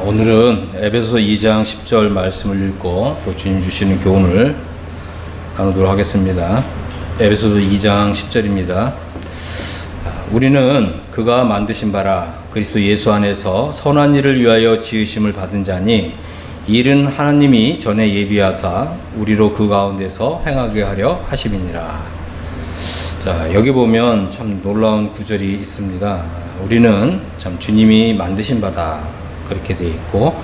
오늘은 에베소서 2장 10절 말씀을 읽고 또 주님 주시는 교훈을 나누도록 하겠습니다. 에베소서 2장 10절입니다. 우리는 그가 만드신 바라 그리스도 예수 안에서 선한 일을 위하여 지으심을 받은 자니 이 일은 하나님이 전에 예비하사 우리로 그 가운데서 행하게 하려 하심이니라. 자, 여기 보면 참 놀라운 구절이 있습니다. 우리는 참 주님이 만드신 바다 그렇게 되어 있고,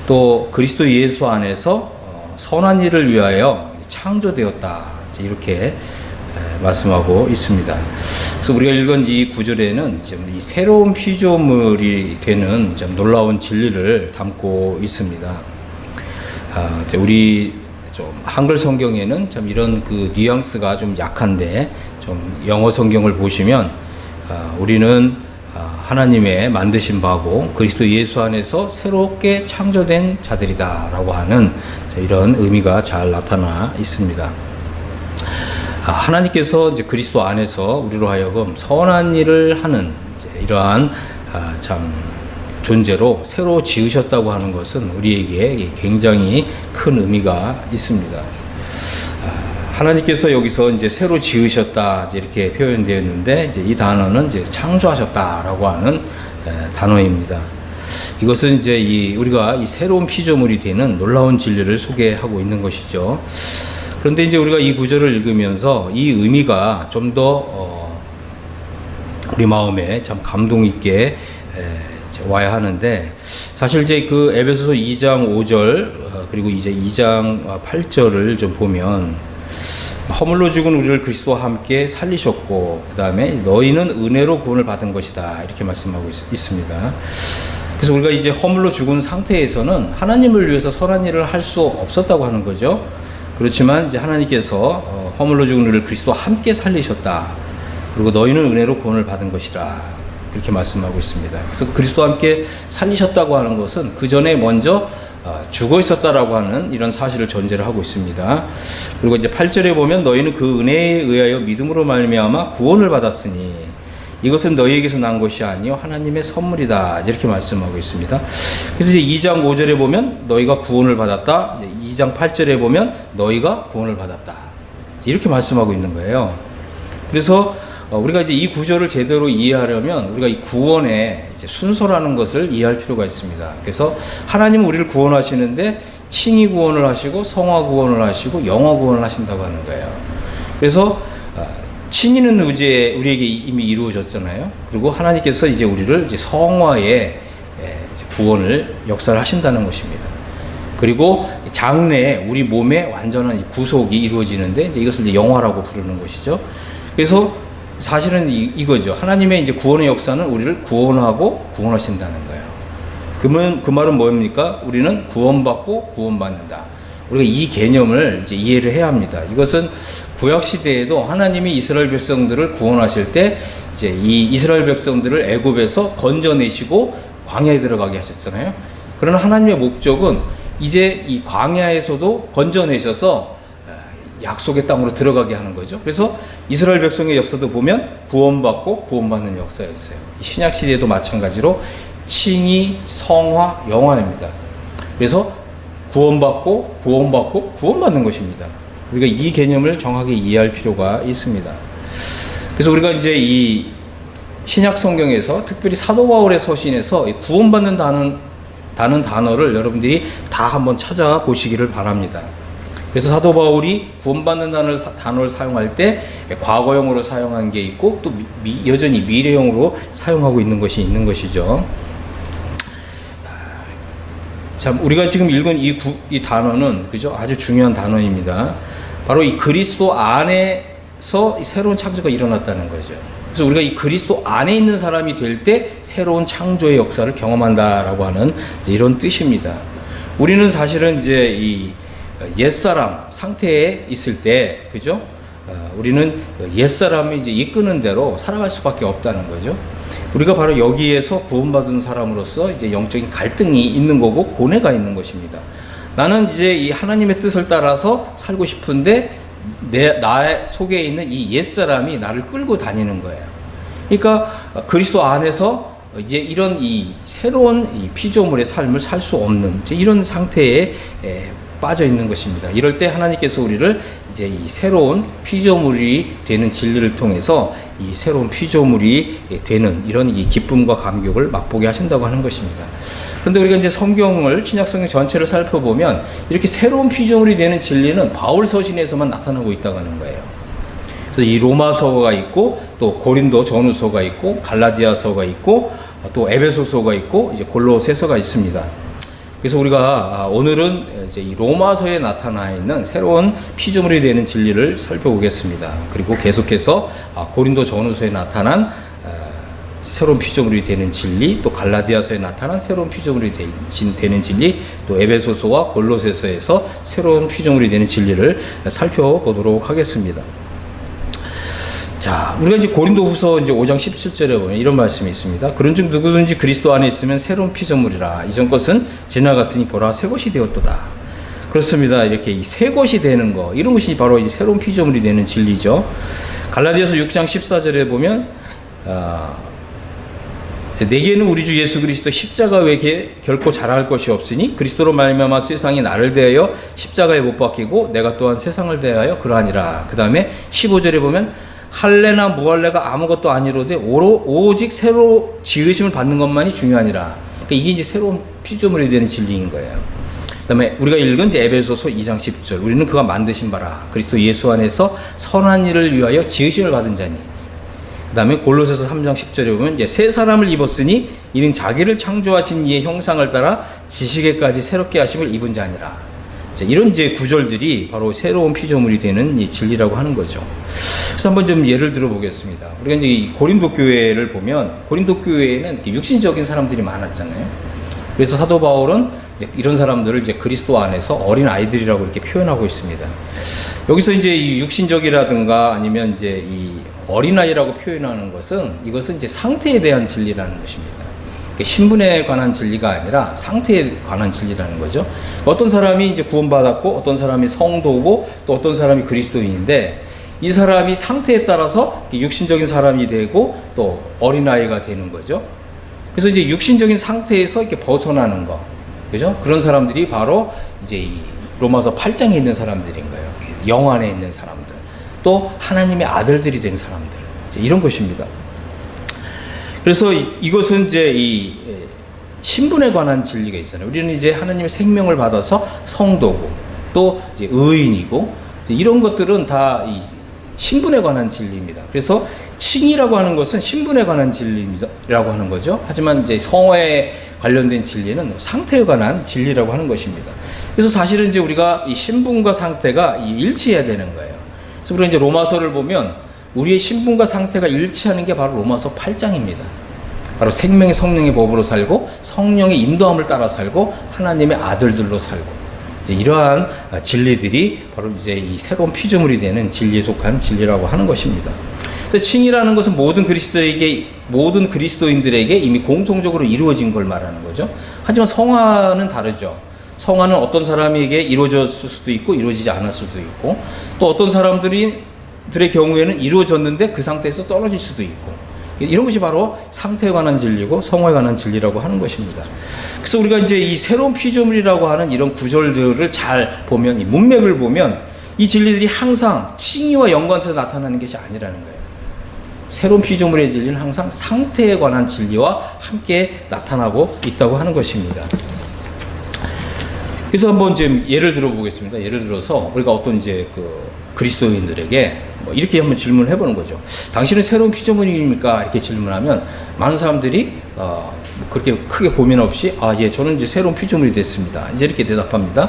또 그리스도 예수 안에서 선한 일을 위하여 창조되었다 이렇게 말씀하고 있습니다. 그래서 우리가 읽은 이 구절에는 이 새로운 피조물이 되는 좀 놀라운 진리를 담고 있습니다. 우리 좀 한글 성경에는 좀 이런 그 뉘앙스가 좀 약한데, 좀 영어 성경을 보시면 우리는 하나님의 만드신 바고 그리스도 예수 안에서 새롭게 창조된 자들이다 라고 하는 이런 의미가 잘 나타나 있습니다. 하나님께서 이제 그리스도 안에서 우리로 하여금 선한 일을 하는 이러한 참 존재로 새로 지으셨다고 하는 것은 우리에게 굉장히 큰 의미가 있습니다. 하나님께서 여기서 이제 새로 지으셨다 이렇게 표현되었는데, 이제 이 단어는 이제 창조하셨다라고 하는 단어입니다. 이것은 이제 우리가 이 새로운 피조물이 되는 놀라운 진리를 소개하고 있는 것이죠. 그런데 이제 우리가 이 구절을 읽으면서 이 의미가 좀 더 우리 마음에 참 감동 있게 와야 하는데, 사실 이제 그 에베소서 2장 5절 그리고 이제 2장 8절을 좀 보면, 허물로 죽은 우리를 그리스도와 함께 살리셨고 그 다음에 너희는 은혜로 구원을 받은 것이다 이렇게 말씀하고 있습니다. 그래서 우리가 이제 허물로 죽은 상태에서는 하나님을 위해서 선한 일을 할 수 없었다고 하는 거죠. 그렇지만 이제 하나님께서 허물로 죽은 우리를 그리스도와 함께 살리셨다. 그리고 너희는 은혜로 구원을 받은 것이다 이렇게 말씀하고 있습니다. 그래서 그리스도와 함께 살리셨다고 하는 것은 그 전에 먼저 죽어 있었다라고 하는 이런 사실을 전제를 하고 있습니다. 그리고 이제 8절에 보면 너희는 그 은혜에 의하여 믿음으로 말미암아 구원을 받았으니 이것은 너희에게서 난 것이 아니요 하나님의 선물이다 이렇게 말씀하고 있습니다. 그래서 이제 2장 5절에 보면 너희가 구원을 받았다, 2장 8절에 보면 너희가 구원을 받았다 이렇게 말씀하고 있는 거예요. 그래서 우리가 이제 이 구절을 제대로 이해하려면 우리가 이 구원의 이제 순서라는 것을 이해할 필요가 있습니다. 그래서 하나님은 우리를 구원하시는데 칭의 구원을 하시고 성화 구원을 하시고 영화 구원을 하신다고 하는 거예요. 그래서 칭의는 우리에게 이미 이루어졌잖아요. 그리고 하나님께서 이제 우리를 이제 성화의 구원을 역사를 하신다는 것입니다. 그리고 장래에 우리 몸의 완전한 구속이 이루어지는데 이제 이것을 이제 영화라고 부르는 것이죠. 그래서 사실은 이거죠. 하나님의 이제 구원의 역사는 우리를 구원하고 구원하신다는 거예요. 그 말은 뭡니까? 우리는 구원받고 구원받는다. 우리가 이 개념을 이제 이해를 해야 합니다. 이것은 구약 시대에도 하나님이 이스라엘 백성들을 구원하실 때 이제 이 이스라엘 백성들을 애굽에서 건져내시고 광야에 들어가게 하셨잖아요. 그러나 하나님의 목적은 이제 이 광야에서도 건져내셔서 약속의 땅으로 들어가게 하는 거죠. 그래서 이스라엘 백성의 역사도 보면 구원받고 구원받는 역사였어요. 신약 시대에도 마찬가지로 칭의, 성화, 영화입니다. 그래서 구원받고 구원받는 것입니다. 우리가 이 개념을 정확하게 이해할 필요가 있습니다. 그래서 우리가 이제 이 신약 성경에서 특별히 사도 바울의 서신에서 구원받는다는 단어를 여러분들이 다 한번 찾아보시기를 바랍니다. 그래서 사도 바울이 구원받는 단어를 사용할 때 과거형으로 사용한 게 있고 또 여전히 미래형으로 사용하고 있는 것이 있는 것이죠. 참 우리가 지금 읽은 이 단어는 그죠? 아주 중요한 단어입니다. 바로 이 그리스도 안에서 새로운 창조가 일어났다는 거죠. 그래서 우리가 이 그리스도 안에 있는 사람이 될 때 새로운 창조의 역사를 경험한다라고 하는 이런 뜻입니다. 우리는 사실은 이제 이 옛사람 상태에 있을 때, 그죠? 우리는 옛사람이 이제 이끄는 대로 살아갈 수밖에 없다는 거죠. 우리가 바로 여기에서 구원받은 사람으로서 이제 영적인 갈등이 있는 거고 고뇌가 있는 것입니다. 나는 이제 이 하나님의 뜻을 따라서 살고 싶은데 나 속에 있는 이 옛사람이 나를 끌고 다니는 거예요. 그러니까 그리스도 안에서 이제 이런 이 새로운 이 피조물의 삶을 살 수 없는 이제 이런 상태에 빠져 있는 것입니다. 이럴 때 하나님께서 우리를 이제 이 새로운 피조물이 되는 진리를 통해서 이 새로운 피조물이 되는 이런 이 기쁨과 감격을 맛보게 하신다고 하는 것입니다. 그런데 우리가 이제 성경을 신약 성경 전체를 살펴보면 이렇게 새로운 피조물이 되는 진리는 바울 서신에서만 나타나고 있다고 하는 거예요. 그래서 이 로마서가 있고 또 고린도 전후서가 있고 갈라디아서가 있고 또 에베소서가 있고 이제 골로새서가 있습니다. 그래서 우리가 오늘은 이제 이 로마서에 나타나 있는 새로운 피조물이 되는 진리를 살펴보겠습니다. 그리고 계속해서 고린도 전후서에 나타난 새로운 피조물이 되는 진리, 또 갈라디아서에 나타난 새로운 피조물이 되는 진리, 또 에베소서와 골로새서에서 새로운 피조물이 되는 진리를 살펴보도록 하겠습니다. 자, 우리가 이제 고린도후서 이제 5장 17절에 보면 이런 말씀이 있습니다. 그런즉 누구든지 그리스도 안에 있으면 새로운 피조물이라. 이전 것은 지나갔으니 보라 새 것이 되었도다. 그렇습니다. 이렇게 이 새 것이 되는 거, 이런 것이 바로 이제 새로운 피조물이 되는 진리죠. 갈라디아서 6장 14절에 보면 내게는 우리 주 예수 그리스도 십자가 외에 결코 자랑할 것이 없으니 그리스도로 말미암아 세상이 나를 대하여 십자가에 못 박히고 내가 또한 세상을 대하여 그러하니라. 그 다음에 15절에 보면 할례나 무할례가 아무것도 아니로되 오직 새로 지으심을 받는 것만이 중요하니라. 그러니까 이게 이제 새로운 피조물이 되는 진리인 거예요. 그 다음에 우리가 읽은 이제 에베소서 2장 10절, 우리는 그가 만드신 바라 그리스도 예수 안에서 선한 일을 위하여 지으심을 받은 자니. 그 다음에 골로새서 3장 10절에 보면 이제 새 사람을 입었으니 이는 자기를 창조하신 이의 형상을 따라 지식에까지 새롭게 하심을 입은 자니라. 이런 이제 구절들이 바로 새로운 피조물이 되는 이 진리라고 하는 거죠. 그래서 한번 좀 예를 들어 보겠습니다. 우리가 이제 이 고린도 교회를 보면 고린도 교회에는 육신적인 사람들이 많았잖아요. 그래서 사도 바울은 이제 이런 사람들을 이제 그리스도 안에서 어린 아이들이라고 이렇게 표현하고 있습니다. 여기서 이제 이 육신적이라든가 아니면 이제 이 어린아이라고 표현하는 것은 이것은 이제 상태에 대한 진리라는 것입니다. 신분에 관한 진리가 아니라 상태에 관한 진리라는 거죠. 어떤 사람이 이제 구원받았고 어떤 사람이 성도고 또 어떤 사람이 그리스도인인데 이 사람이 상태에 따라서 육신적인 사람이 되고 또 어린아이가 되는 거죠. 그래서 이제 육신적인 상태에서 이렇게 벗어나는 거, 그죠? 그런 사람들이 바로 이제 이 로마서 8장에 있는 사람들인 거예요. 영 안에 있는 사람들, 또 하나님의 아들들이 된 사람들, 이런 것입니다. 그래서 이것은 이제 이 신분에 관한 진리가 있잖아요. 우리는 이제 하나님의 생명을 받아서 성도고 또 이제 의인이고 이런 것들은 다 이 신분에 관한 진리입니다. 그래서 칭이라고 하는 것은 신분에 관한 진리라고 하는 거죠. 하지만 이제 성화에 관련된 진리는 상태에 관한 진리라고 하는 것입니다. 그래서 사실은 이제 우리가 이 신분과 상태가 일치해야 되는 거예요. 그래서 우리가 이제 로마서를 보면 우리의 신분과 상태가 일치하는 게 바로 로마서 8장입니다. 바로 생명의 성령의 법으로 살고 성령의 인도함을 따라 살고 하나님의 아들들로 살고 이제 이러한 진리들이 바로 이제 이 새로운 피조물이 되는 진리에 속한 진리라고 하는 것입니다. 칭이라는 것은 모든 그리스도인들에게 이미 공통적으로 이루어진 걸 말하는 거죠. 하지만 성화는 다르죠. 성화는 어떤 사람에게 이루어졌을 수도 있고 이루어지지 않았을 수도 있고 또 어떤 사람들의 경우에는 이루어졌는데 그 상태에서 떨어질 수도 있고 이런 것이 바로 상태에 관한 진리고 성화에 관한 진리라고 하는 것입니다. 그래서 우리가 이제 이 새로운 피조물이라고 하는 이런 구절들을 잘 보면 이 문맥을 보면 이 진리들이 항상 칭의와 연관해서 나타나는 것이 아니라는 거예요. 새로운 피조물의 진리는 항상 상태에 관한 진리와 함께 나타나고 있다고 하는 것입니다. 그래서 한번 좀 예를 들어 보겠습니다. 예를 들어서 우리가 어떤 이제 그리스도인들에게 뭐 이렇게 한번 질문을 해보는 거죠. 당신은 새로운 피조물입니까? 이렇게 질문하면 많은 사람들이 그렇게 크게 고민 없이 예, 저는 이제 새로운 피조물이 됐습니다. 이제 이렇게 대답합니다.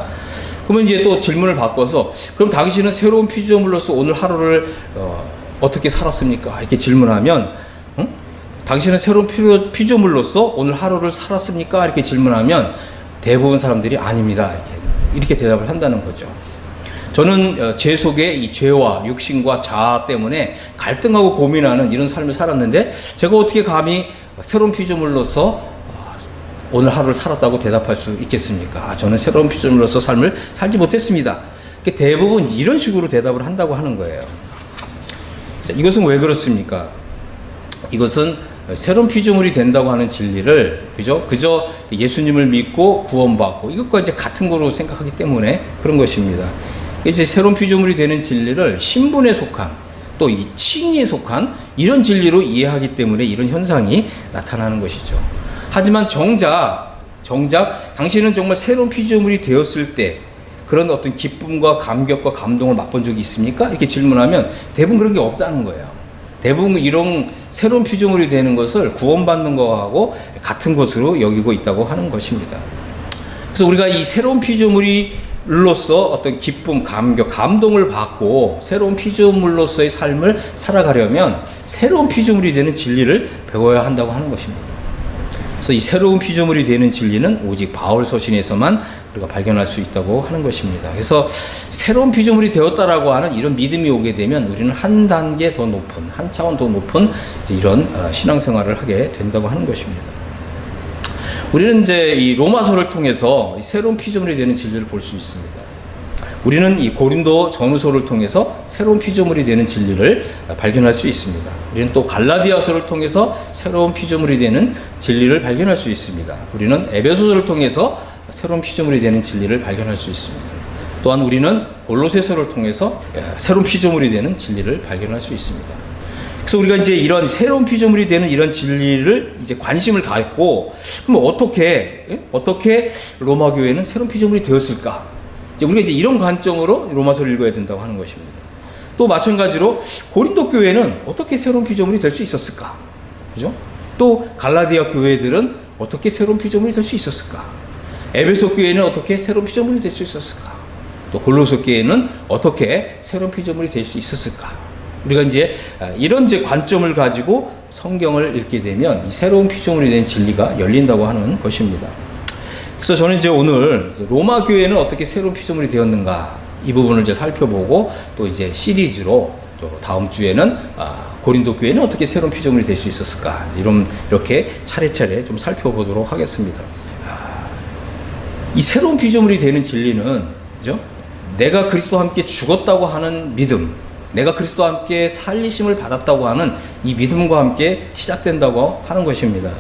그러면 이제 또 질문을 바꿔서 그럼 당신은 새로운 피조물로서 오늘 하루를 어떻게 살았습니까? 이렇게 질문하면 당신은 새로운 피조물로서 오늘 하루를 살았습니까? 이렇게 질문하면 대부분 사람들이 아닙니다. 이렇게 대답을 한다는 거죠. 저는 제 속에 이 죄와 육신과 자아 때문에 갈등하고 고민하는 이런 삶을 살았는데 제가 어떻게 감히 새로운 피조물로서 오늘 하루를 살았다고 대답할 수 있겠습니까? 저는 새로운 피조물로서 삶을 살지 못했습니다. 대부분 이런 식으로 대답을 한다고 하는 거예요. 자, 이것은 왜 그렇습니까? 이것은 새로운 피조물이 된다고 하는 진리를 그저 예수님을 믿고 구원받고 이것과 이제 같은 거로 생각하기 때문에 그런 것입니다. 이제 새로운 피조물이 되는 진리를 신분에 속한 또 이 칭의에 속한 이런 진리로 이해하기 때문에 이런 현상이 나타나는 것이죠. 하지만 정작 당신은 정말 새로운 피조물이 되었을 때 그런 어떤 기쁨과 감격과 감동을 맛본 적이 있습니까? 이렇게 질문하면 대부분 그런 게 없다는 거예요. 대부분 이런 새로운 피조물이 되는 것을 구원받는 것하고 같은 것으로 여기고 있다고 하는 것입니다. 그래서 우리가 이 새로운 피조물로서 어떤 기쁨, 감격, 감동을 받고 새로운 피조물로서의 삶을 살아가려면 새로운 피조물이 되는 진리를 배워야 한다고 하는 것입니다. 그래서 이 새로운 피조물이 되는 진리는 오직 바울 서신에서만 우리가 발견할 수 있다고 하는 것입니다. 그래서 새로운 피조물이 되었다라고 하는 이런 믿음이 오게 되면 우리는 한 단계 더 높은, 한 차원 더 높은 이런 신앙생활을 하게 된다고 하는 것입니다. 우리는 이제 이 로마서를 통해서 새로운 피조물이 되는 진리를 볼 수 있습니다. 우리는 이 고린도 전후서를 통해서 새로운 피조물이 되는 진리를 발견할 수 있습니다. 우리는 또 갈라디아서를 통해서 새로운 피조물이 되는 진리를 발견할 수 있습니다. 우리는 에베소서를 통해서 새로운 피조물이 되는 진리를 발견할 수 있습니다. 또한 우리는 골로새서를 통해서 새로운 피조물이 되는 진리를 발견할 수 있습니다. 그래서 우리가 이제 이런 새로운 피조물이 되는 이런 진리를 이제 관심을 갖고 그럼 어떻게 로마 교회는 새로운 피조물이 되었을까? 우리가 이제 이런 관점으로 로마서를 읽어야 된다고 하는 것입니다. 또 마찬가지로 고린도 교회는 어떻게 새로운 피조물이 될 수 있었을까? 그죠? 또 갈라디아 교회들은 어떻게 새로운 피조물이 될 수 있었을까? 에베소 교회는 어떻게 새로운 피조물이 될 수 있었을까? 또 골로새 교회는 어떻게 새로운 피조물이 될 수 있었을까? 우리가 이제 이런 관점을 가지고 성경을 읽게 되면 이 새로운 피조물이 된 진리가 열린다고 하는 것입니다. 그래서 저는 이제 오늘 로마 교회는 어떻게 새로운 피조물이 되었는가 이 부분을 이제 살펴보고 또 이제 시리즈로 또 다음 주에는 고린도 교회는 어떻게 새로운 피조물이 될 수 있었을까 이렇게 차례차례 좀 살펴보도록 하겠습니다. 이 새로운 피조물이 되는 진리는 그죠? 내가 그리스도와 함께 죽었다고 하는 믿음, 내가 그리스도와 함께 살리심을 받았다고 하는 이 믿음과 함께 시작된다고 하는 것입니다.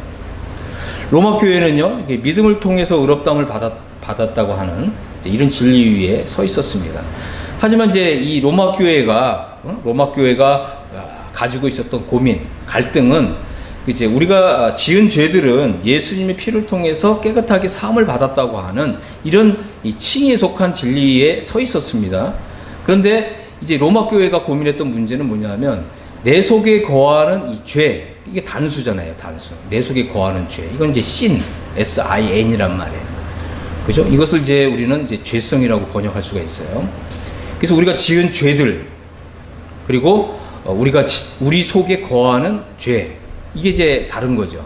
로마 교회는요, 믿음을 통해서 의롭다함을 받았다고 하는 이런 진리 위에 서 있었습니다. 하지만 이제 이 로마 교회가 가지고 있었던 고민, 갈등은 이제 우리가 지은 죄들은 예수님의 피를 통해서 깨끗하게 사함을 받았다고 하는 이런 이 칭의에 속한 진리에 서 있었습니다. 그런데 이제 로마 교회가 고민했던 문제는 뭐냐면 내 속에 거하는 이 죄, 이게 단수잖아요, 단수. 내 속에 거하는 죄. 이건 이제 sin, S-I-N이란 말이에요. 그죠? 이것을 이제 우리는 이제 죄성이라고 번역할 수가 있어요. 그래서 우리가 지은 죄들, 그리고 우리 속에 거하는 죄, 이게 이제 다른 거죠.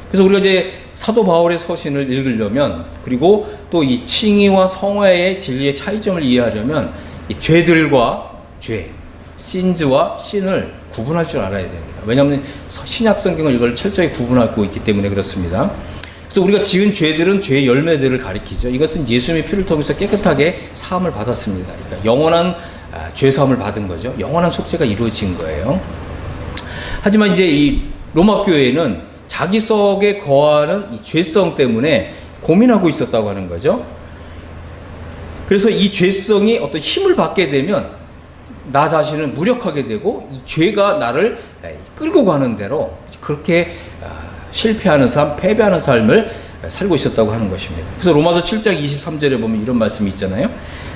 그래서 우리가 이제 사도 바울의 서신을 읽으려면, 그리고 또 이 칭의와 성화의 진리의 차이점을 이해하려면 이 죄들과 죄, 신즈와 신을 구분할 줄 알아야 됩니다. 왜냐하면 신약 성경을 이걸 철저히 구분하고 있기 때문에 그렇습니다. 그래서 우리가 지은 죄들은 죄의 열매들을 가리키죠. 이것은 예수님의 피를 통해서 깨끗하게 사함을 받았습니다. 그러니까 영원한 죄 사함을 받은 거죠. 영원한 속죄가 이루어진 거예요. 하지만 이제 이 로마 교회는 자기 속에 거하는 이 죄성 때문에 고민하고 있었다고 하는 거죠. 그래서 이 죄성이 어떤 힘을 받게 되면 나 자신을 무력하게 되고 이 죄가 나를 끌고 가는 대로 그렇게 실패하는 삶, 패배하는 삶을 살고 있었다고 하는 것입니다. 그래서 로마서 7장 23절에 보면 이런 말씀이 있잖아요.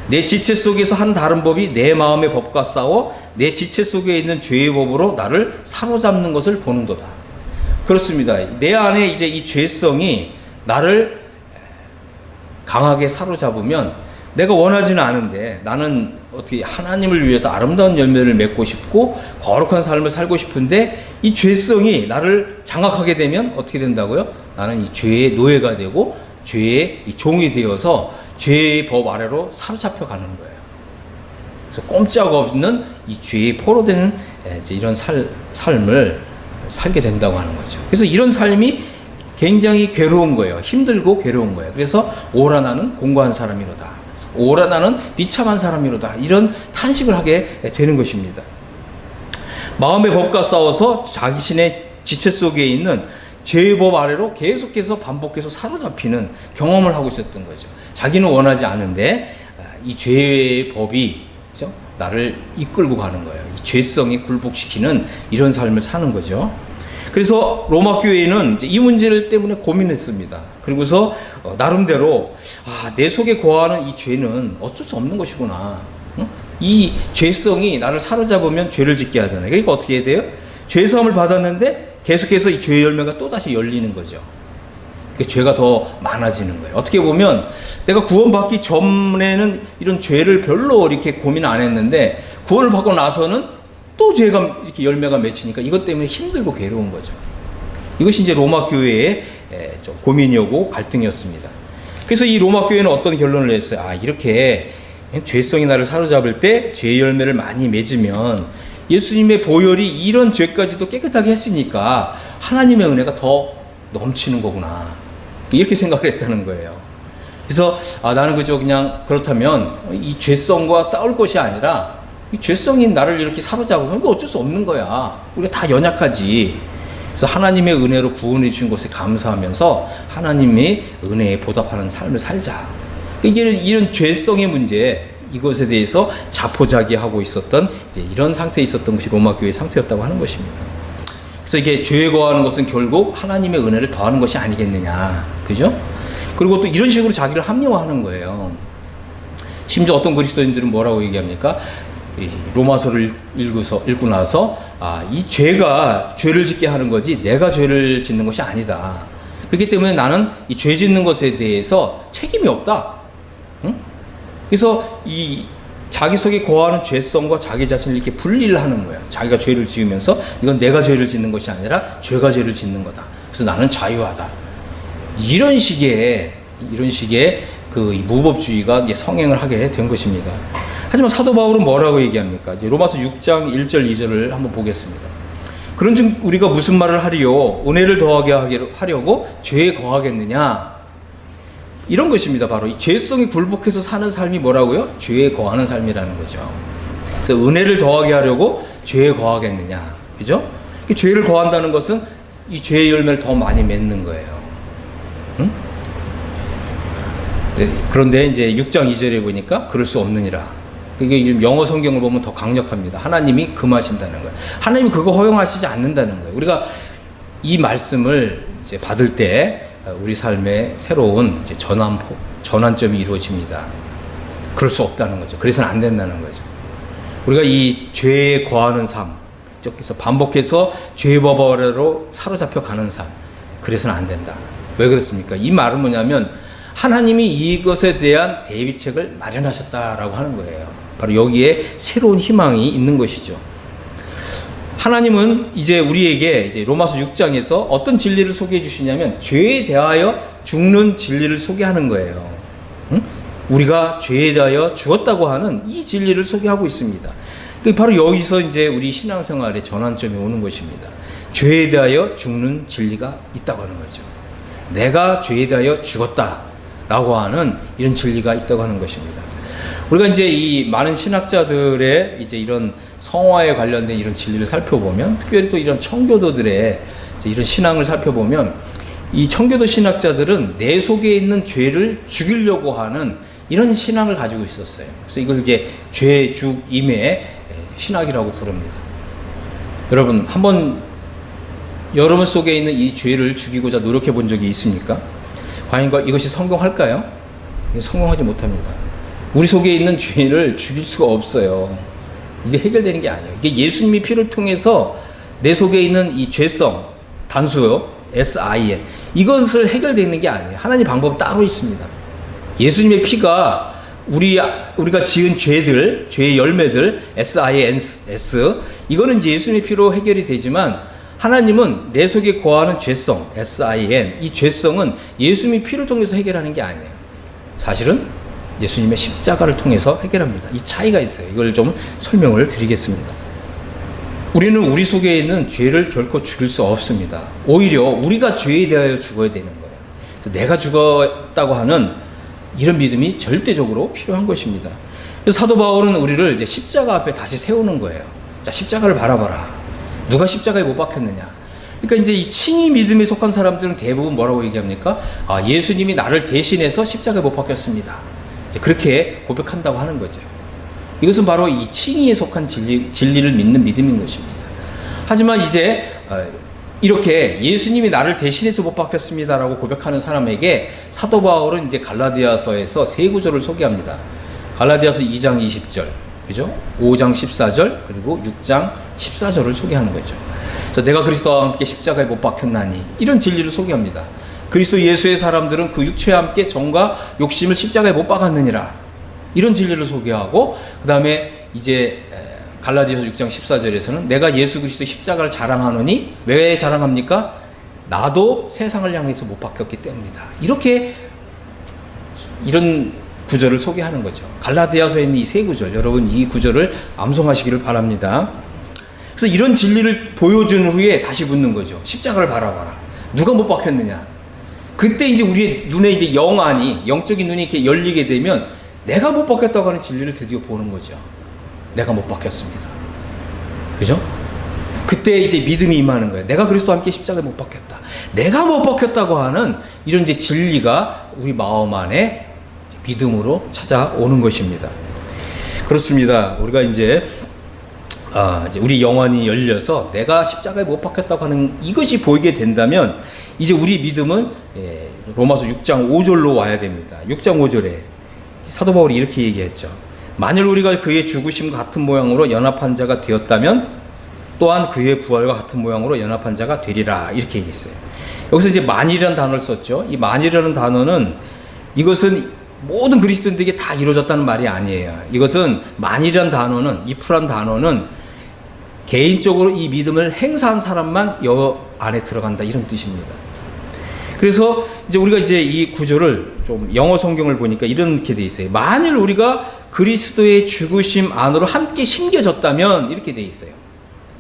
내 지체 속에서 한 다른 법이 내 마음의 법과 싸워 내 지체 속에 있는 죄의 법으로 나를 사로잡는 것을 보는도다. 그렇습니다. 내 안에 이제 이 죄성이 나를 강하게 사로잡으면 내가 원하지는 않은데 나는 어떻게 하나님을 위해서 아름다운 열매를 맺고 싶고 거룩한 삶을 살고 싶은데 이 죄성이 나를 장악하게 되면 어떻게 된다고요? 나는 이 죄의 노예가 되고 죄의 이 종이 되어서 죄의 법 아래로 사로잡혀 가는 거예요. 그래서 꼼짝없는 이 죄의 포로되는 이런 삶을 살게 된다고 하는 거죠. 그래서 이런 삶이 굉장히 괴로운 거예요. 힘들고 괴로운 거예요. 그래서 오라 나는 공고한 사람이로다. 오라 나는 비참한 사람이로다. 이런 탄식을 하게 되는 것입니다. 마음의 법과 싸워서 자신의 지체 속에 있는 죄의 법 아래로 계속해서 반복해서 사로잡히는 경험을 하고 있었던 거죠. 자기는 원하지 않은데 이 죄의 법이, 그죠? 나를 이끌고 가는 거예요. 이 죄성에 굴복시키는 이런 삶을 사는 거죠. 그래서 로마 교회는 이제 이 문제를 때문에 고민했습니다. 그리고서 나름대로 내 속에 거하는 이 죄는 어쩔 수 없는 것이구나. 응? 이 죄성이 나를 사로잡으면 죄를 짓게 하잖아요. 그러니까 어떻게 해야 돼요? 죄사함을 받았는데 계속해서 이 죄의 열매가 또 다시 열리는 거죠. 그 죄가 더 많아지는 거예요. 어떻게 보면 내가 구원받기 전에는 이런 죄를 별로 이렇게 고민 안 했는데 구원을 받고 나서는 또 죄가 이렇게 열매가 맺히니까 이것 때문에 힘들고 괴로운 거죠. 이것이 이제 로마 교회의 좀 고민이었고 갈등이었습니다. 그래서 이 로마 교회는 어떤 결론을 냈어요? 이렇게 죄성이 나를 사로잡을 때 죄의 열매를 많이 맺으면 예수님의 보혈이 이런 죄까지도 깨끗하게 했으니까 하나님의 은혜가 더 넘치는 거구나. 이렇게 생각을 했다는 거예요. 그래서 나는 그저 그냥 그렇다면 이 죄성과 싸울 것이 아니라 이 죄성이 나를 이렇게 사로잡으면 그 어쩔 수 없는 거야. 우리가 다 연약하지. 그래서 하나님의 은혜로 구원해 주신 것에 감사하면서 하나님의 은혜에 보답하는 삶을 살자. 이런 죄성의 문제, 이것에 대해서 자포자기하고 있었던 이런 상태에 있었던 것이 로마 교회의 상태였다고 하는 것입니다. 그래서 이게 죄에 거하는 것은 결국 하나님의 은혜를 더하는 것이 아니겠느냐, 그죠? 그리고 또 이런 식으로 자기를 합리화하는 거예요. 심지어 어떤 그리스도인들은 뭐라고 얘기합니까? 이 로마서를 읽고 나서 이 죄가 죄를 짓게 하는 거지 내가 죄를 짓는 것이 아니다. 그렇기 때문에 나는 이 죄 짓는 것에 대해서 책임이 없다. 응? 그래서 이 자기 속에 거하는 죄성과 자기 자신을 이렇게 분리를 하는 거예요. 자기가 죄를 지으면서 이건 내가 죄를 짓는 것이 아니라 죄가 죄를 짓는 거다. 그래서 나는 자유하다. 이런 식의 그 무법주의가 성행을 하게 된 것입니다. 하지만 사도 바울은 뭐라고 얘기합니까? 이제 로마서 6장 1절 2절을 한번 보겠습니다. 그런즉 우리가 무슨 말을 하리요? 은혜를 더하게 하려고 죄에 거하겠느냐? 이런 것입니다. 바로 이 죄성에 굴복해서 사는 삶이 뭐라고요? 죄에 거하는 삶이라는 거죠. 그래서 은혜를 더하게 하려고 죄에 거하겠느냐, 그죠? 죄를 거한다는 것은 이 죄의 열매를 더 많이 맺는 거예요. 응? 네, 그런데 이제 6장 2절에 보니까 그럴 수 없느니라. 이게 지금 영어 성경을 보면 더 강력합니다. 하나님이 금하신다는 거예요. 하나님이 그거 허용하시지 않는다는 거예요. 우리가 이 말씀을 이제 받을 때 우리 삶에 새로운 이제 전환점이 이루어집니다. 그럴 수 없다는 거죠. 그래서는 안 된다는 거죠. 우리가 이 죄에 거하는 삶, 그래서 반복해서 죄의 법 아래로 사로잡혀 가는 삶, 그래서는 안 된다. 왜 그렇습니까? 이 말은 뭐냐면 하나님이 이것에 대한 대비책을 마련하셨다라고 하는 거예요. 바로 여기에 새로운 희망이 있는 것이죠. 하나님은 이제 우리에게 이제 로마서 6장에서 어떤 진리를 소개해 주시냐면 죄에 대하여 죽는 진리를 소개하는 거예요. 응? 우리가 죄에 대하여 죽었다고 하는 이 진리를 소개하고 있습니다. 바로 여기서 이제 우리 신앙생활의 전환점이 오는 것입니다. 죄에 대하여 죽는 진리가 있다고 하는 거죠. 내가 죄에 대하여 죽었다라고 하는 이런 진리가 있다고 하는 것입니다. 우리가 이제 이 많은 신학자들의 이제 이런 성화에 관련된 이런 진리를 살펴보면, 특별히 또 이런 청교도들의 이제 이런 신앙을 살펴보면, 이 청교도 신학자들은 내 속에 있는 죄를 죽이려고 하는 이런 신앙을 가지고 있었어요. 그래서 이걸 이제 죄 죽임의 신학이라고 부릅니다. 여러분, 한번 여러분 속에 있는 이 죄를 죽이고자 노력해 본 적이 있습니까? 과연 이것이 성공할까요? 성공하지 못합니다. 우리 속에 있는 죄를 죽일 수가 없어요. 이게 해결되는 게 아니에요. 이게 예수님의 피를 통해서 내 속에 있는 이 죄성, 단수요, S-I-N, 이것을 해결되는 게 아니에요. 하나님 방법은 따로 있습니다. 예수님의 피가 우리가 지은 죄들, 죄의 열매들, S-I-N-S, 이거는 이제 예수님의 피로 해결이 되지만, 하나님은 내 속에 거하는 죄성, S-I-N, 이 죄성은 예수님의 피를 통해서 해결하는 게 아니에요. 사실은 예수님의 십자가를 통해서 해결합니다. 이 차이가 있어요. 이걸 좀 설명을 드리겠습니다. 우리는 우리 속에 있는 죄를 결코 죽일 수 없습니다. 오히려 우리가 죄에 대하여 죽어야 되는 거예요. 그래서 내가 죽었다고 하는 이런 믿음이 절대적으로 필요한 것입니다. 그래서 사도 바울은 우리를 이제 십자가 앞에 다시 세우는 거예요. 자, 십자가를 바라봐라. 누가 십자가에 못 박혔느냐? 그러니까 이제 이 칭의 믿음에 속한 사람들은 대부분 뭐라고 얘기합니까? 아, 예수님이 나를 대신해서 십자가에 못 박혔습니다. 그렇게 고백한다고 하는 거죠. 이것은 바로 이 칭의에 속한 진리를 믿는 믿음인 것입니다. 하지만 이제 이렇게 예수님이 나를 대신해서 못 박혔습니다라고 고백하는 사람에게 사도 바울은 이제 갈라디아서에서 세 구절을 소개합니다. 갈라디아서 2장 20절, 그죠? 5장 14절, 그리고 6장 14절을 소개하는 거죠. 내가 그리스도와 함께 십자가에 못 박혔나니, 이런 진리를 소개합니다. 그리스도 예수의 사람들은 그 육체와 함께 정과 욕심을 십자가에 못 박았느니라, 이런 진리를 소개하고, 그 다음에 이제 갈라디아서 6장 14절에서는 내가 예수 그리스도 십자가를 자랑하노니, 왜 자랑합니까? 나도 세상을 향해서 못 박혔기 때문이다. 이런 구절을 소개하는 거죠. 갈라디아서에 있는 이 세 구절, 여러분 이 구절을 암송하시기를 바랍니다. 그래서 이런 진리를 보여준 후에 다시 묻는 거죠. 십자가를 바라봐라. 누가 못 박혔느냐? 그때 이제 우리의 눈에 이제 영적인 눈이 이렇게 열리게 되면 내가 못 박혔다고 하는 진리를 드디어 보는 거죠. 내가 못 박혔습니다. 그죠? 그때 이제 믿음이 임하는 거예요. 내가 그리스도와 함께 십자가에 못 박혔다. 내가 못 박혔다고 하는 이런 이제 진리가 우리 마음 안에 믿음으로 찾아오는 것입니다. 그렇습니다. 우리가 이제 우리 영혼이 열려서 내가 십자가에 못 박혔다고 하는 이것이 보이게 된다면 이제 우리 믿음은 로마서 6장 5절로 와야 됩니다. 6장 5절에 사도 바울이 이렇게 얘기했죠. 만일 우리가 그의 죽으심과 같은 모양으로 연합한 자가 되었다면 또한 그의 부활과 같은 모양으로 연합한 자가 되리라, 이렇게 얘기했어요. 여기서 이제 만일이라는 단어를 썼죠. 이 만일이라는 단어는 이것은 모든 그리스도인들에게 다 이루어졌다는 말이 아니에요. 이것은 만일이라는 단어는, if라는 단어는 개인적으로 이 믿음을 행사한 사람만 여 안에 들어간다, 이런 뜻입니다. 그래서 이제 우리가 이제 이 구절을 좀 영어 성경을 보니까 이렇게 돼 있어요. 만일 우리가 그리스도의 죽으심 안으로 함께 심겨졌다면, 이렇게 돼 있어요.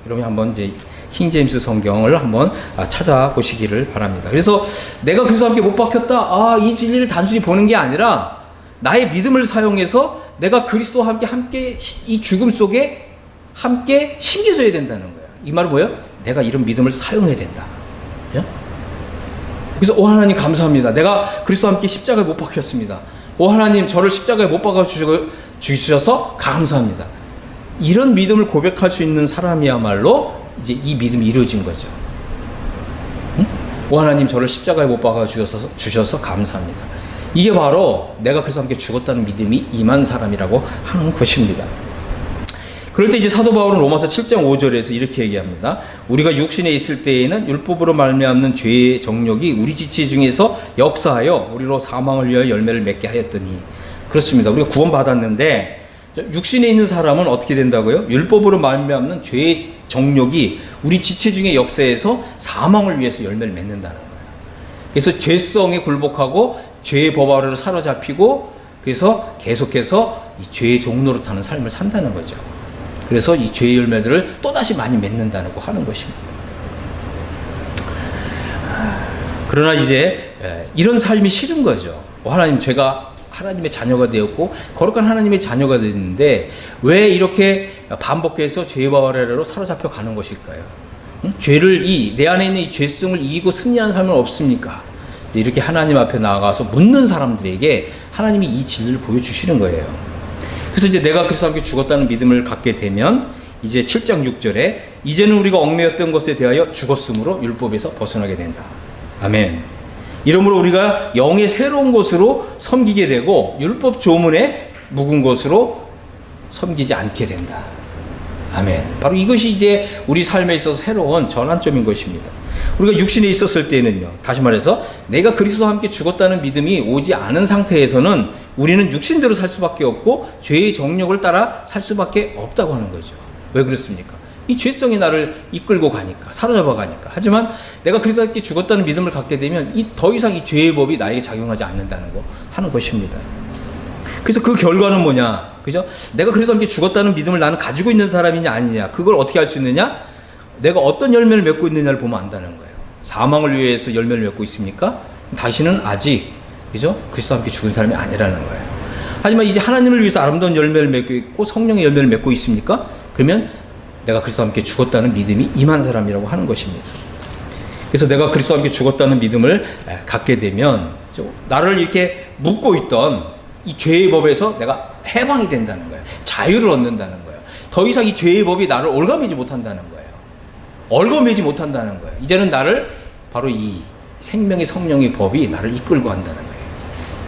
여러분 한번 이제 킹제임스 성경을 한번 찾아보시기를 바랍니다. 그래서 내가 그리스도와 함께 못 박혔다, 이 진리를 단순히 보는 게 아니라 나의 믿음을 사용해서 내가 그리스도와 함께 이 죽음 속에 함께 심겨져야 된다는 거예요. 이 말은 뭐예요? 내가 이런 믿음을 사용해야 된다. 그래서 오 하나님 감사합니다. 내가 그리스도와 함께 십자가에 못 박혔습니다. 오 하나님 저를 십자가에 못 박아 주셔서 감사합니다. 이런 믿음을 고백할 수 있는 사람이야말로 이제 이 믿음이 이루어진 거죠. 오 하나님 저를 십자가에 못 박아 주셔서 감사합니다. 이게 바로 내가 그리스도와 함께 죽었다는 믿음이 임한 사람이라고 하는 것입니다. 그럴 때 이제 사도 바울은 로마서 7장 5절에서 이렇게 얘기합니다. 우리가 육신에 있을 때에는 율법으로 말미암는 죄의 정욕이 우리 지체 중에서 역사하여 우리로 사망을 위하여 열매를 맺게 하였더니. 그렇습니다. 우리가 구원받았는데 육신에 있는 사람은 어떻게 된다고요? 율법으로 말미암는 죄의 정욕이 우리 지체 중에 역사해서 사망을 위해서 열매를 맺는다는 거예요. 그래서 죄성에 굴복하고 죄의 법 아래로 사로잡히고, 그래서 계속해서 이 죄의 종로로 타는 삶을 산다는 거죠. 그래서 이 죄의 열매들을 또다시 많이 맺는다고 하는 것입니다. 그러나 이제 이런 삶이 싫은 거죠. 하나님, 제가 하나님의 자녀가 되었고 거룩한 하나님의 자녀가 됐는데 왜 이렇게 반복해서 죄의 법 아래로 사로잡혀 가는 것일까요? 죄를 내 안에 있는 이 죄성을 이기고 승리하는 삶은 없습니까? 이렇게 하나님 앞에 나아가서 묻는 사람들에게 하나님이 이 진리를 보여주시는 거예요. 그래서 이제 내가 그리스도와 함께 죽었다는 믿음을 갖게 되면 이제 7장 6절에 이제는 우리가 얽매였던 것에 대하여 죽었으므로 율법에서 벗어나게 된다. 아멘. 이러므로 우리가 영의 새로운 것으로 섬기게 되고 율법 조문에 묵은 것으로 섬기지 않게 된다. 아멘. 바로 이것이 이제 우리 삶에 있어서 새로운 전환점인 것입니다. 우리가 육신에 있었을 때는요, 다시 말해서 내가 그리스도와 함께 죽었다는 믿음이 오지 않은 상태에서는 우리는 육신대로 살 수밖에 없고 죄의 정욕을 따라 살 수밖에 없다고 하는 거죠. 왜 그렇습니까? 이 죄성이 나를 이끌고 가니까, 사로잡아 가니까. 하지만 내가 그리스도와 함께 죽었다는 믿음을 갖게 되면 더 이상 이 죄의 법이 나에게 작용하지 않는다는 거 하는 것입니다. 그래서 그 결과는 뭐냐? 그죠? 내가 그리스도와 함께 죽었다는 믿음을 나는 가지고 있는 사람이냐 아니냐? 그걸 어떻게 알 수 있느냐? 내가 어떤 열매를 맺고 있느냐를 보면 안다는 거예요. 사망을 위해서 열매를 맺고 있습니까? 다시는 아직, 그죠? 그리스도와 함께 죽은 사람이 아니라는 거예요. 하지만 이제 하나님을 위해서 아름다운 열매를 맺고 있고 성령의 열매를 맺고 있습니까? 그러면 내가 그리스도와 함께 죽었다는 믿음이 임한 사람이라고 하는 것입니다. 그래서 내가 그리스도와 함께 죽었다는 믿음을 갖게 되면 나를 이렇게 묶고 있던 이 죄의 법에서 내가 해방이 된다는 거예요. 자유를 얻는다는 거예요. 더 이상 이 죄의 법이 나를 올가매지 못한다는 거예요. 얽어매지 못한다는 거예요. 이제는 나를 바로 이 생명의 성령의 법이 나를 이끌고 한다는 거예요.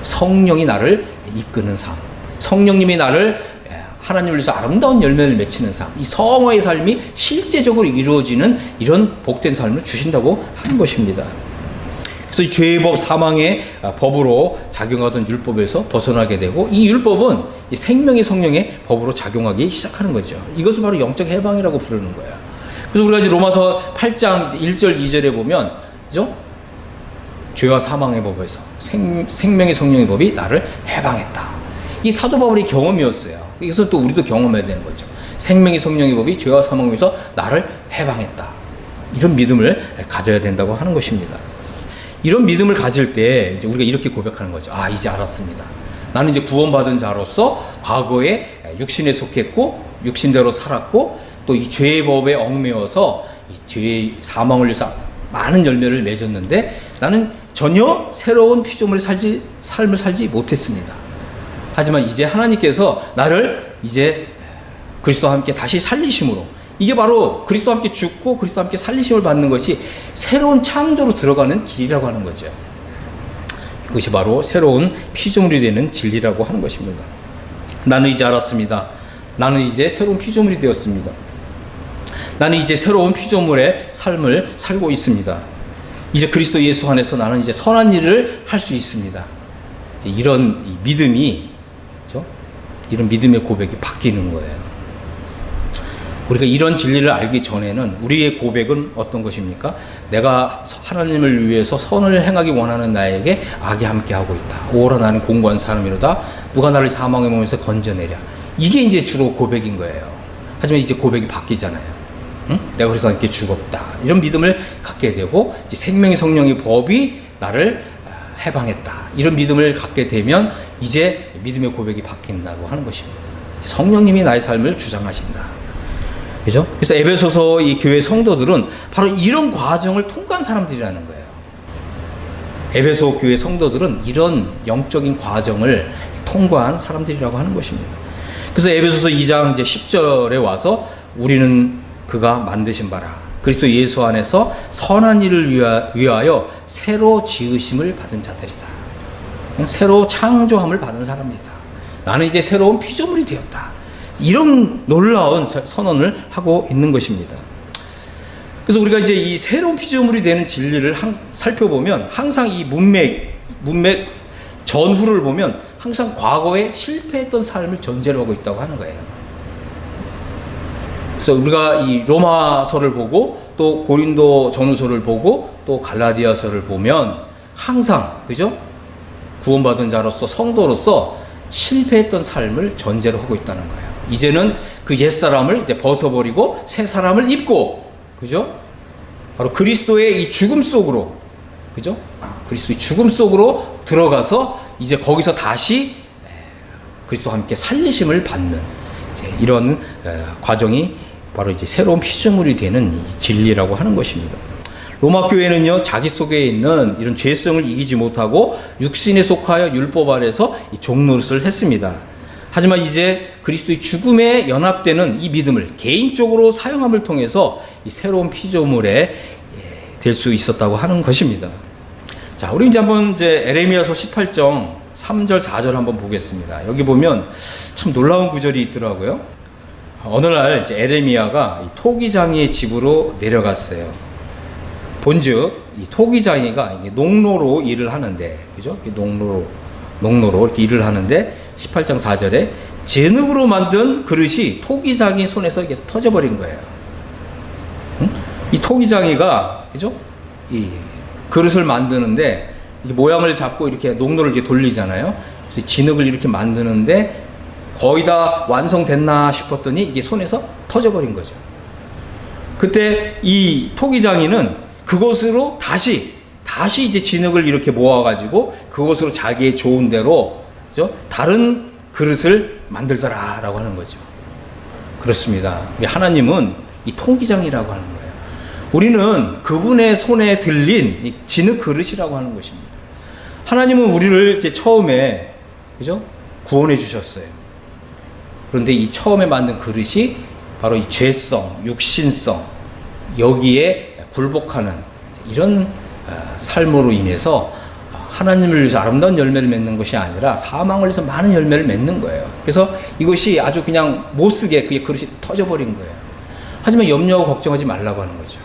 성령이 나를 이끄는 삶, 성령님이 나를 하나님을 위해서 아름다운 열매를 맺히는 삶, 이 성화의 삶이 실제적으로 이루어지는 이런 복된 삶을 주신다고 하는 것입니다. 그래서 이 죄의 법, 사망의 법으로 작용하던 율법에서 벗어나게 되고, 이 율법은 이 생명의 성령의 법으로 작용하기 시작하는 거죠. 이것을 바로 영적 해방이라고 부르는 거예요. 그래서 우리가 이제 로마서 8장 1절 2절에 보면, 그죠? 죄와 사망의 법에서 생명의 성령의 법이 나를 해방했다. 이 사도 바울의 경험이었어요. 이것을 또 우리도 경험해야 되는 거죠. 생명의 성령의 법이 죄와 사망에서 나를 해방했다. 이런 믿음을 가져야 된다고 하는 것입니다. 이런 믿음을 가질 때 이제 우리가 이렇게 고백하는 거죠. 아, 이제 알았습니다. 나는 이제 구원받은 자로서 과거에 육신에 속했고 육신대로 살았고 또 이 죄의 법에 얽매여서 이 죄의 사망을 위해서 많은 열매를 맺었는데 나는 전혀 새로운 피조물의 삶을 살지 못했습니다. 하지만 이제 하나님께서 나를 이제 그리스도와 함께 다시 살리심으로, 이게 바로 그리스도와 함께 죽고 그리스도와 함께 살리심을 받는 것이 새로운 창조로 들어가는 길이라고 하는 거죠. 이것이 바로 새로운 피조물이 되는 진리라고 하는 것입니다. 나는 이제 알았습니다. 나는 이제 새로운 피조물이 되었습니다. 나는 이제 새로운 피조물의 삶을 살고 있습니다. 이제 그리스도 예수 안에서 나는 이제 선한 일을 할 수 있습니다. 이런 믿음이, 그렇죠? 이런 믿음의 고백이 바뀌는 거예요. 우리가 이런 진리를 알기 전에는 우리의 고백은 어떤 것입니까? 내가 하나님을 위해서 선을 행하기 원하는 나에게 악이 함께하고 있다. 오라 나는 공고한 사람이로다. 누가 나를 사망의 몸에서 건져내랴. 이게 이제 주로 고백인 거예요. 하지만 이제 고백이 바뀌잖아요. 응? 내가 그래서 함께 죽었다. 이런 믿음을 갖게 되고 이제 생명의 성령의 법이 나를 해방했다. 이런 믿음을 갖게 되면 이제 믿음의 고백이 바뀐다고 하는 것입니다. 성령님이 나의 삶을 주장하신다. 그죠? 그래서 에베소서 이 교회 성도들은 바로 이런 과정을 통과한 사람들이라는 거예요. 에베소 교회 성도들은 이런 영적인 과정을 통과한 사람들이라고 하는 것입니다. 그래서 에베소서 2장 이제 10절에 와서 우리는 그가 만드신 바라 그리스도 예수 안에서 선한 일을 위하여 새로 지으심을 받은 자들이다. 새로 창조함을 받은 사람이다. 나는 이제 새로운 피조물이 되었다. 이런 놀라운 선언을 하고 있는 것입니다. 그래서 우리가 이제 이 새로운 피조물이 되는 진리를 살펴보면 항상 이 문맥 전후를 보면 항상 과거에 실패했던 삶을 전제로 하고 있다고 하는 거예요. 그래서 우리가 이 로마서를 보고 또 고린도 전후서를 보고 또 갈라디아서를 보면 항상, 그죠? 구원받은 자로서 성도로서 실패했던 삶을 전제로 하고 있다는 거예요. 이제는 그 옛사람을 이제 벗어버리고 새 사람을 입고, 그죠? 바로 그리스도의 이 죽음 속으로, 그죠? 그리스도의 죽음 속으로 들어가서 이제 거기서 다시 그리스도와 함께 살리심을 받는 이런 과정이 바로 이제 새로운 피조물이 되는 진리라고 하는 것입니다. 로마 교회는요, 자기 속에 있는 이런 죄성을 이기지 못하고 육신에 속하여 율법 아래서 종노릇을 했습니다. 하지만 이제 그리스도의 죽음에 연합되는 이 믿음을 개인적으로 사용함을 통해서 이 새로운 피조물에 될 수 있었다고 하는 것입니다. 자, 우리 이제 한번 이제 에레미야서 18장 3절 4절 한번 보겠습니다. 여기 보면 참 놀라운 구절이 있더라고요. 어느 날 이제 에레미야가 이 토기장이의 집으로 내려갔어요. 본즉 이 토기장이가 농로로 일을 하는데, 그죠? 농로로 이렇게 일을 하는데 18장 4절에 진흙으로 만든 그릇이 토기장이 손에서 이게 터져버린 거예요. 응? 이 토기장이가, 그죠? 이 그릇을 만드는데 이렇게 모양을 잡고 이렇게 농로를 이렇게 돌리잖아요. 그래서 진흙을 이렇게 만드는데 거의 다 완성됐나 싶었더니 이게 손에서 터져버린 거죠. 그때 이 토기장이는 그것으로 다시 이제 진흙을 이렇게 모아가지고 그것으로 자기의 좋은 대로, 그죠? 다른 그릇을 만들더라라고 하는 거죠. 그렇습니다. 우리 하나님은 이 토기장이라고 하는 거예요. 우리는 그분의 손에 들린 이 진흙 그릇이라고 하는 것입니다. 하나님은 우리를 이제 처음에, 그죠? 구원해 주셨어요. 그런데 이 처음에 만든 그릇이 바로 이 죄성, 육신성, 여기에 굴복하는 이런 삶으로 인해서 하나님을 위해서 아름다운 열매를 맺는 것이 아니라 사망을 위해서 많은 열매를 맺는 거예요. 그래서 이것이 아주 그냥 못쓰게 그의 그릇이 터져버린 거예요. 하지만 염려하고 걱정하지 말라고 하는 거죠.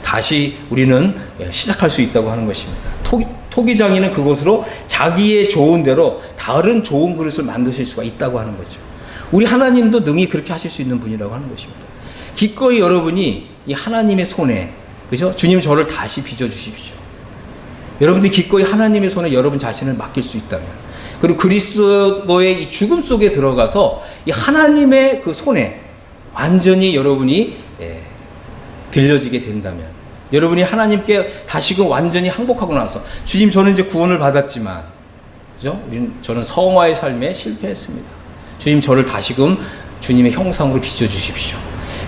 다시 우리는 시작할 수 있다고 하는 것입니다. 토기장이는 그것으로 자기의 좋은 대로 다른 좋은 그릇을 만드실 수가 있다고 하는 거죠. 우리 하나님도 능히 그렇게 하실 수 있는 분이라고 하는 것입니다. 기꺼이 여러분이 이 하나님의 손에, 그죠? 주님 저를 다시 빚어주십시오. 여러분들이 기꺼이 하나님의 손에 여러분 자신을 맡길 수 있다면, 그리고 그리스도의 이 죽음 속에 들어가서 이 하나님의 그 손에 완전히 여러분이 들려지게 된다면, 여러분이 하나님께 다시금 완전히 항복하고 나서, 주님 저는 이제 구원을 받았지만, 그죠? 저는 성화의 삶에 실패했습니다. 주님 저를 다시금 주님의 형상으로 빚어주십시오.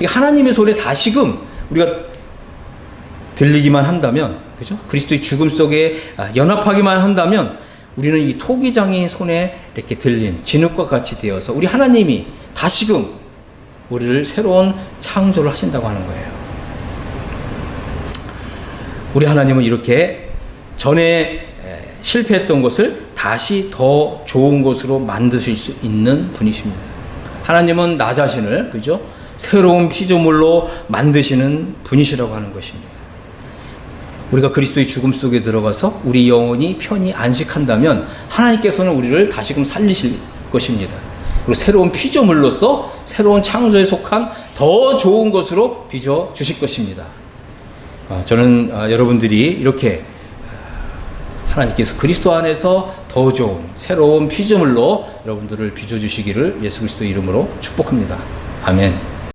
하나님의 손에 다시금 우리가 들리기만 한다면, 그죠? 그리스도의 죽음 속에 연합하기만 한다면, 우리는 이 토기장의 손에 이렇게 들린 진흙과 같이 되어서 우리 하나님이 다시금 우리를 새로운 창조를 하신다고 하는 거예요. 우리 하나님은 이렇게 전에 실패했던 것을 다시 더 좋은 것으로 만드실 수 있는 분이십니다. 하나님은 나 자신을, 그죠? 새로운 피조물로 만드시는 분이시라고 하는 것입니다. 우리가 그리스도의 죽음 속에 들어가서 우리 영혼이 편히 안식한다면 하나님께서는 우리를 다시금 살리실 것입니다. 그리고 새로운 피조물로서 새로운 창조에 속한 더 좋은 것으로 빚어 주실 것입니다. 저는 여러분들이 이렇게 하나님께서 그리스도 안에서 더 좋은 새로운 피조물로 여러분들을 빚어 주시기를 예수 그리스도의 이름으로 축복합니다. 아멘.